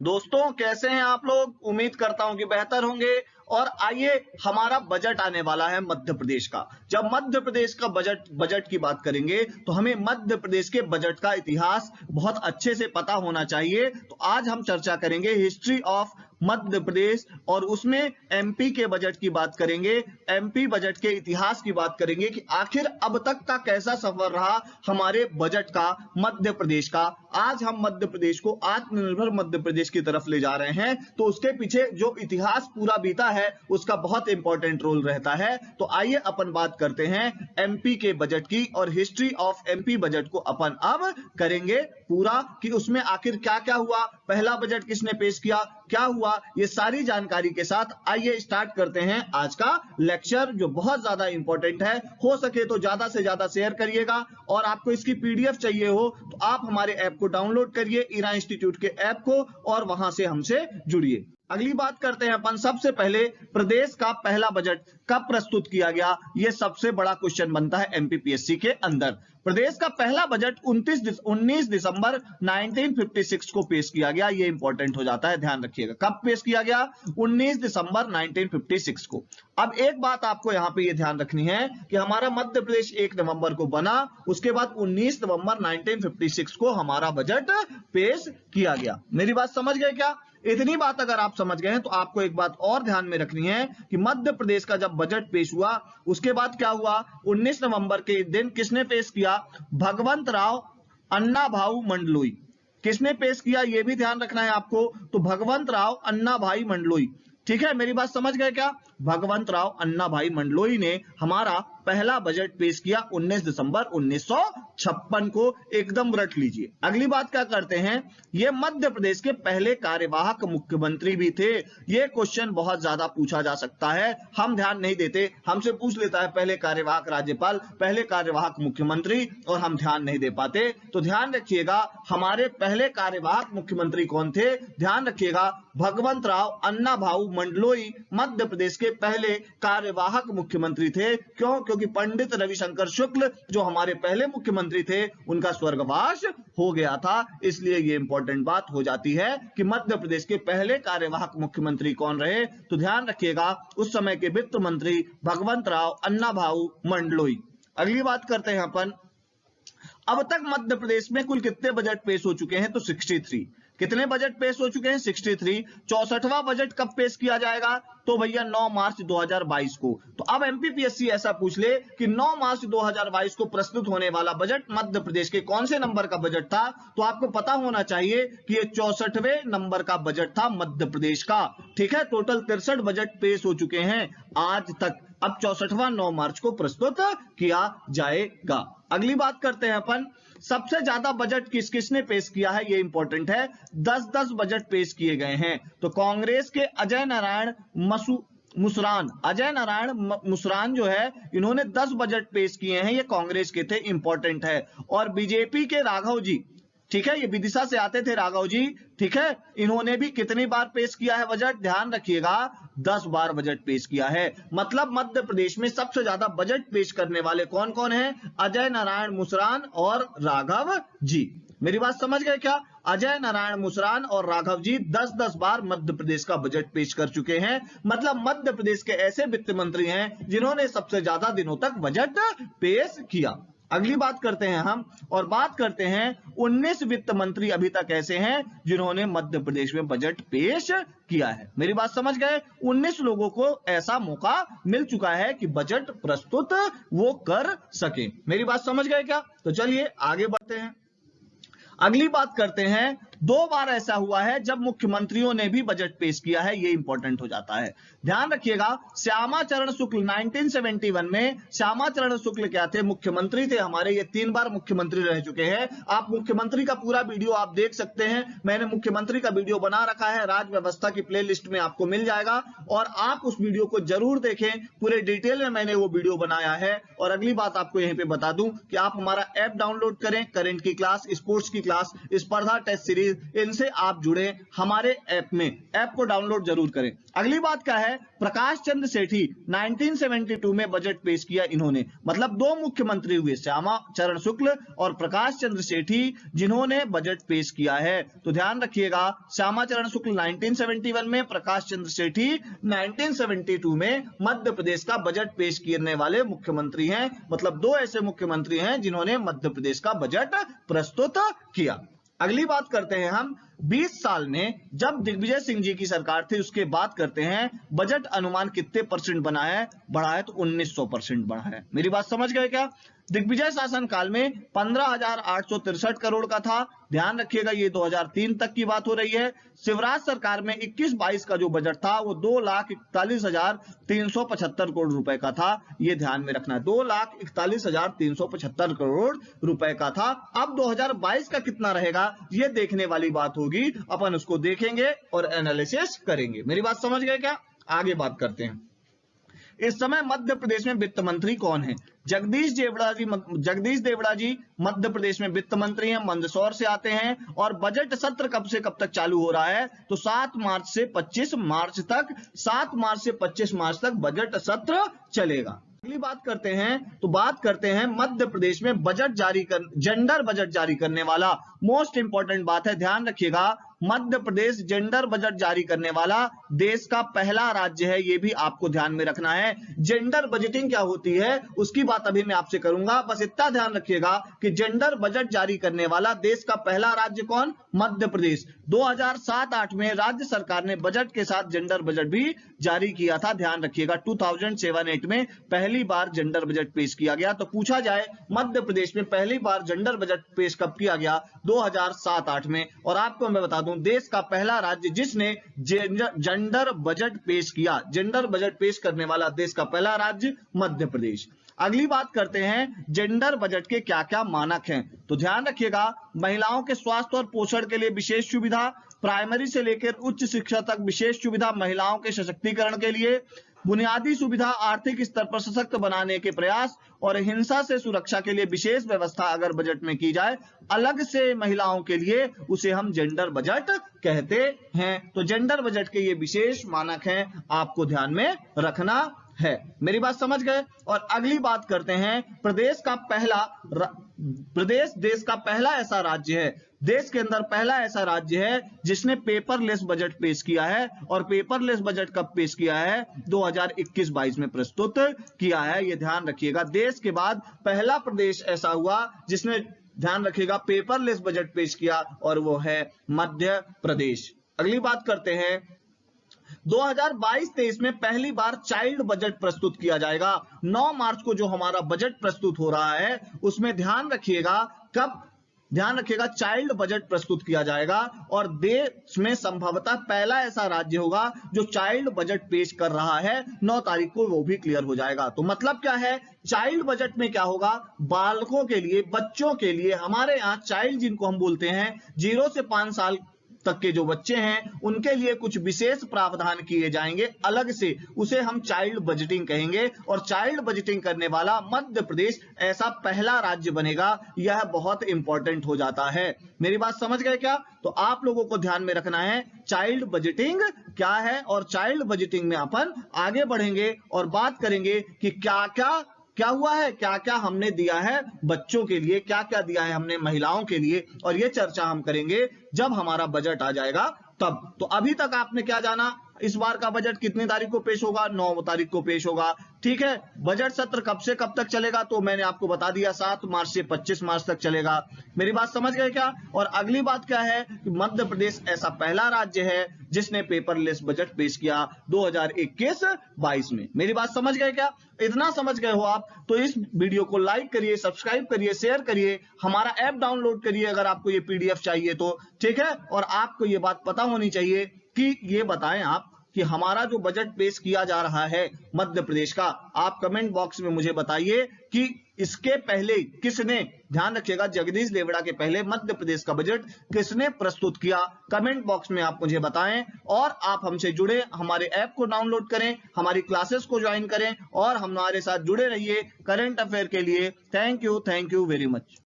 दोस्तों कैसे हैं आप लोग। उम्मीद करता हूं कि बेहतर होंगे। और आइए, हमारा बजट आने वाला है मध्य प्रदेश का। जब मध्य प्रदेश का बजट की बात करेंगे तो हमें मध्य प्रदेश के बजट का इतिहास बहुत अच्छे से पता होना चाहिए। तो आज हम चर्चा करेंगे हिस्ट्री ऑफ मध्य प्रदेश, और उसमें एमपी के बजट की बात करेंगे, एमपी बजट के इतिहास की बात करेंगे कि आखिर अब तक का कैसा सफर रहा हमारे बजट का, मध्य प्रदेश का। आज हम मध्य प्रदेश को आत्मनिर्भर मध्य प्रदेश की तरफ ले जा रहे हैं, तो उसके पीछे जो इतिहास पूरा बीता है उसका बहुत इंपॉर्टेंट रोल रहता है। तो आइए अपन बात करते हैं एमपी के बजट की, और हिस्ट्री ऑफ एमपी बजट को अपन अब करेंगे पूरा कि उसमें आखिर क्या क्या हुआ, पहला बजट किसने पेश किया, क्या हुआ, ये सारी जानकारी के साथ आइए स्टार्ट करते हैं आज का लेक्चर, जो बहुत ज्यादा इंपॉर्टेंट है। हो सके तो ज्यादा से ज्यादा शेयर करिएगा, और आपको इसकी पीडीएफ चाहिए हो तो आप हमारे ऐप को डाउनलोड करिए, इरा इंस्टीट्यूट के ऐप को, और वहां से हमसे जुड़िए। अगली बात करते हैं अपन सबसे पहले प्रदेश का पहला बजट कब प्रस्तुत किया गया। यह सबसे बड़ा क्वेश्चन बनता है एमपीपीएससी के अंदर। प्रदेश का पहला बजट 19 दिसंबर 1956 को पेश किया गया। यह इंपॉर्टेंट हो जाता है, ध्यान रखिएगा। कब पेश किया गया? 19 दिसंबर 1956 को। अब एक बात आपको यहां पे यह ध्यान रखनी है कि हमारा मध्य प्रदेश 1 नवंबर को बना, उसके बाद 19 नवंबर 1956 को हमारा बजट पेश किया गया। मेरी बात समझ गए क्या? इतनी बात अगर आप समझ गए हैं तो आपको एक बात और ध्यान में रखनी है कि मध्य प्रदेश का जब बजट पेश हुआ उसके बाद क्या हुआ, 19 नवंबर के दिन किसने पेश किया? भगवंत राव अन्ना भाऊ मंडलोई। किसने पेश किया यह भी ध्यान रखना है आपको, तो भगवंत राव अन्ना भाई मंडलोई। ठीक है, मेरी बात समझ गए क्या? भगवंत राव अन्ना भाई मंडलोई ने हमारा पहला बजट पेश किया 19 दिसंबर 1956 को। एकदम रट लीजिए। अगली बात क्या करते हैं, ये मध्य प्रदेश के पहले कार्यवाहक मुख्यमंत्री भी थे। ये क्वेश्चन बहुत ज्यादा पूछा जा सकता है, हम ध्यान नहीं देते। हमसे पूछ लेता है पहले कार्यवाहक राज्यपाल, पहले कार्यवाहक मुख्यमंत्री, और हम ध्यान नहीं दे पाते। तो ध्यान रखिएगा, हमारे पहले कार्यवाहक मुख्यमंत्री कौन थे? ध्यान रखिएगा, भगवंत राव अन्ना भाऊ मंडलोई मध्य प्रदेश के पहले कार्यवाहक मुख्यमंत्री थे। क्यों? क्योंकि पंडित रविशंकर शुक्ल जो हमारे पहले मुख्यमंत्री थे उनका स्वर्गवास हो गया था, इसलिए यह इंपॉर्टेंट बात हो जाती है कि मध्य प्रदेश के पहले कार्यवाहक मुख्यमंत्री कौन रहे। तो ध्यान रखिएगा, उस समय के वित्त मंत्री भगवंत राव अन्ना भाऊ मंडलोई। अगली बात करते हैं अपन, अब तक मध्य प्रदेश में कुल कितने बजट पेश हो चुके हैं? तो 63। कितने बजट पेश हो चुके हैं? 63। 64वां बजट कब पेश किया जाएगा? तो भैया 9 मार्च 2022 को। तो अब एमपीपीएससी ऐसा पूछ ले कि 9 मार्च 2022 को प्रस्तुत होने वाला बजट मध्य प्रदेश के कौन से नंबर का बजट था? तो आपको पता होना चाहिए कि यह 64वें नंबर का बजट था मध्य प्रदेश का। ठीक है, टोटल 63 बजट पेश हो चुके हैं आज तक। अब 64वां 9 मार्च को प्रस्तुत किया जाएगा। अगली बात करते हैं अपन, सबसे ज्यादा बजट किसने पेश किया है? ये इंपॉर्टेंट है। 10-10 बजट पेश किए गए हैं। तो कांग्रेस के अजय नारायण मुसरान जो है, इन्होंने 10 बजट पेश किए हैं, ये कांग्रेस के थे, इंपॉर्टेंट है। और बीजेपी के राघव जी, ठीक है, ये विदिशा से आते थे राघव जी, ठीक है, इन्होंने भी कितनी बार पेश किया है बजट? ध्यान रखिएगा, 10 बार बजट पेश किया है। मतलब मध्य प्रदेश में सबसे ज्यादा बजट पेश करने वाले कौन कौन हैं? अजय नारायण मुसरान और राघव जी। मेरी बात समझ गए क्या? अजय नारायण मुसरान और राघव जी 10-10 बार मध्य प्रदेश का बजट पेश कर चुके हैं। मतलब मध्य प्रदेश के ऐसे वित्त मंत्री हैं जिन्होंने सबसे ज्यादा दिनों तक बजट पेश किया। अगली बात करते हैं हम, और बात करते हैं 19 वित्त मंत्री अभी तक ऐसे हैं जिन्होंने मध्य प्रदेश में बजट पेश किया है। मेरी बात समझ गए? 19 लोगों को ऐसा मौका मिल चुका है कि बजट प्रस्तुत वो कर सके। मेरी बात समझ गए क्या? तो चलिए आगे बढ़ते हैं। अगली बात करते हैं, 2 बार ऐसा हुआ है जब मुख्यमंत्रियों ने भी बजट पेश किया है, ये इंपॉर्टेंट हो जाता है। ध्यान रखिएगा, श्यामाचरण शुक्ल 1971 में, श्यामाचरण शुक्ल क्या थे? मुख्यमंत्री थे हमारे, ये 3 बार मुख्यमंत्री रह चुके हैं। आप मुख्यमंत्री का पूरा वीडियो आप देख सकते हैं, मैंने मुख्यमंत्री का वीडियो बना रखा है, राज व्यवस्था की प्लेलिस्ट में आपको मिल जाएगा, और आप उस वीडियो को जरूर देखें, पूरे डिटेल में मैंने वो वीडियो बनाया है। और अगली बात आपको यहीं पे बता दूं कि आप हमारा ऐप डाउनलोड करें, करंट की क्लास, स्पोर्ट्स की क्लास, स्पर्धा टेस्ट सीरीज, प्लीज इनसे आप जुड़े हमारे ऐप में, ऐप को डाउनलोड जरूर करें। अगली बात क्या है, प्रकाश चंद्र सेठी 1972 में बजट पेश किया इन्होंने, मतलब दो मुख्यमंत्री हुए, श्यामा चरण शुक्ल और प्रकाश चंद्र सेठी, जिन्होंने बजट पेश किया है। तो ध्यान रखिएगा, श्यामा चरण शुक्ल 1971 में, प्रकाश चंद्र सेठी 1972 में मध्य प्रदेश का बजट पेश करने वाले मुख्यमंत्री हैं, मतलब दो ऐसे मुख्यमंत्री हैं जिन्होंने मध्य प्रदेश का बजट प्रस्तुत किया। अगली बात करते हैं हम 20 साल में जब दिग्विजय सिंह जी की सरकार थी उसके बात करते हैं, बजट अनुमान कितने परसेंट बना है, बढ़ा है तो 1900% बढ़ा है। मेरी बात समझ गए क्या? दिग्विजय शासन काल में 15,863 करोड़ का था, ध्यान रखिएगा ये 2003 तक की बात हो रही है। शिवराज सरकार में 21-22 का जो बजट था वो 2,41,375 करोड़ रुपए का था, ये ध्यान में रखना है, 2,41,375 करोड़ रुपए का था। अब 2022 का कितना रहेगा ये देखने वाली बात होगी, अपन उसको देखेंगे और एनालिसिस करेंगे। मेरी बात समझ गए क्या? आगे बात करते हैं। इस समय मध्य प्रदेश में वित्त मंत्री कौन है? जगदीश देवड़ा जी मध्य प्रदेश में वित्त मंत्री हैं, मंदसौर से आते हैं। और बजट सत्र कब से कब तक चालू हो रहा है? तो 7 मार्च से 25 मार्च तक, 7 मार्च से 25 मार्च तक बजट सत्र चलेगा। अगली बात करते हैं, तो बात करते हैं मध्य प्रदेश में जेंडर बजट जारी करने वाला, मोस्ट इंपॉर्टेंट बात है, ध्यान रखिएगा, मध्य प्रदेश जेंडर बजट जारी करने वाला देश का पहला राज्य है, ये भी आपको ध्यान में रखना है। जेंडर बजटिंग क्या होती है उसकी बात अभी मैं आपसे करूंगा, बस इतना ध्यान रखिएगा कि जेंडर बजट जारी करने वाला देश का पहला राज्य कौन? मध्य प्रदेश। 2007-8 में राज्य सरकार ने बजट के साथ जेंडर बजट भी जारी किया था, ध्यान रखिएगा। 2007-8 में पहली बार जेंडर बजट पेश किया गया। तो पूछा जाए मध्य प्रदेश में पहली बार जेंडर बजट पेश कब किया गया? 2007-8 में। और आपको मैं बता दूं, देश का पहला राज्य जिसने जेंडर बजट पेश किया, जेंडर बजट पेश करने वाला देश का पहला राज्य मध्य प्रदेश। अगली बात करते हैं, जेंडर बजट के क्या क्या मानक हैं? तो ध्यान रखिएगा, महिलाओं के स्वास्थ्य और पोषण के लिए विशेष सुविधा, प्राइमरी से लेकर उच्च शिक्षा तक विशेष सुविधा, महिलाओं के सशक्तिकरण के लिए बुनियादी सुविधा, आर्थिक स्तर पर सशक्त बनाने के प्रयास और हिंसा से सुरक्षा के लिए विशेष व्यवस्था अगर बजट में की जाए अलग से महिलाओं के लिए, उसे हम जेंडर बजट कहते हैं। तो जेंडर बजट के ये विशेष मानक हैं, आपको ध्यान में रखना है। मेरी बात समझ गए? और अगली बात करते हैं, प्रदेश देश का पहला ऐसा राज्य है, देश के अंदर पहला ऐसा राज्य है जिसने पेपरलेस बजट पेश किया है। और पेपरलेस बजट कब पेश किया है? 2021-22 में प्रस्तुत किया है, ये ध्यान रखिएगा। देश के बाद पहला प्रदेश ऐसा हुआ जिसने, ध्यान रखिएगा, पेपरलेस बजट पेश किया और वो है मध्य प्रदेश। अगली बात करते हैं, 2022-23 में पहली बार चाइल्ड बजट प्रस्तुत किया जाएगा। 9 मार्च को जो हमारा बजट प्रस्तुत हो रहा है उसमें ध्यान रखिएगा, कब? ध्यान रखिएगा, चाइल्ड बजट प्रस्तुत किया जाएगा और देश में संभवतः पहला ऐसा राज्य होगा जो चाइल्ड बजट पेश कर रहा है। 9 तारीख को वो भी क्लियर हो जाएगा। तो मतलब क्या है, चाइल्ड बजट में क्या होगा? बालकों के लिए, बच्चों के लिए, हमारे यहाँ चाइल्ड जिनको हम बोलते हैं 0 से 5 साल तक के जो बच्चे हैं उनके लिए कुछ विशेष प्रावधान किए जाएंगे अलग से, उसे हम चाइल्ड बजटिंग कहेंगे। और चाइल्ड बजटिंग करने वाला मध्य प्रदेश ऐसा पहला राज्य बनेगा, यह बहुत इंपॉर्टेंट हो जाता है। मेरी बात समझ गए क्या? तो आप लोगों को ध्यान में रखना है चाइल्ड बजटिंग क्या है, और चाइल्ड बजटिंग में अपन आगे बढ़ेंगे और बात करेंगे कि क्या हुआ है, क्या क्या हमने दिया है बच्चों के लिए, क्या क्या दिया है हमने महिलाओं के लिए, और ये चर्चा हम करेंगे जब हमारा बजट आ जाएगा तब। तो अभी तक आपने क्या जाना, इस बार का बजट कितनी तारीख को पेश होगा? 9 तारीख को पेश होगा, ठीक है। बजट सत्र कब से कब तक चलेगा? तो मैंने आपको बता दिया 7 मार्च से 25 मार्च तक चलेगा। मेरी बात समझ गए क्या? और अगली बात क्या है कि मध्य प्रदेश ऐसा पहला राज्य है जिसने पेपरलेस बजट पेश किया 2021-22 में। मेरी बात समझ गए क्या? इतना समझ गए हो आप तो इस वीडियो को लाइक करिए, सब्सक्राइब करिए, शेयर करिए, हमारा ऐप डाउनलोड करिए अगर आपको ये पीडीएफ चाहिए तो, ठीक है। और आपको ये बात पता होनी चाहिए कि ये बताएं आप कि हमारा जो बजट पेश किया जा रहा है मध्य प्रदेश का, आप कमेंट बॉक्स में मुझे बताइए कि इसके पहले किसने, ध्यान रखिएगा, जगदीश देवड़ा के पहले मध्य प्रदेश का बजट किसने प्रस्तुत किया? कमेंट बॉक्स में आप मुझे बताएं। और आप हमसे जुड़े, हमारे ऐप को डाउनलोड करें, हमारी क्लासेस को ज्वाइन करें और हमारे साथ जुड़े रहिए करंट अफेयर के लिए। Thank you very much.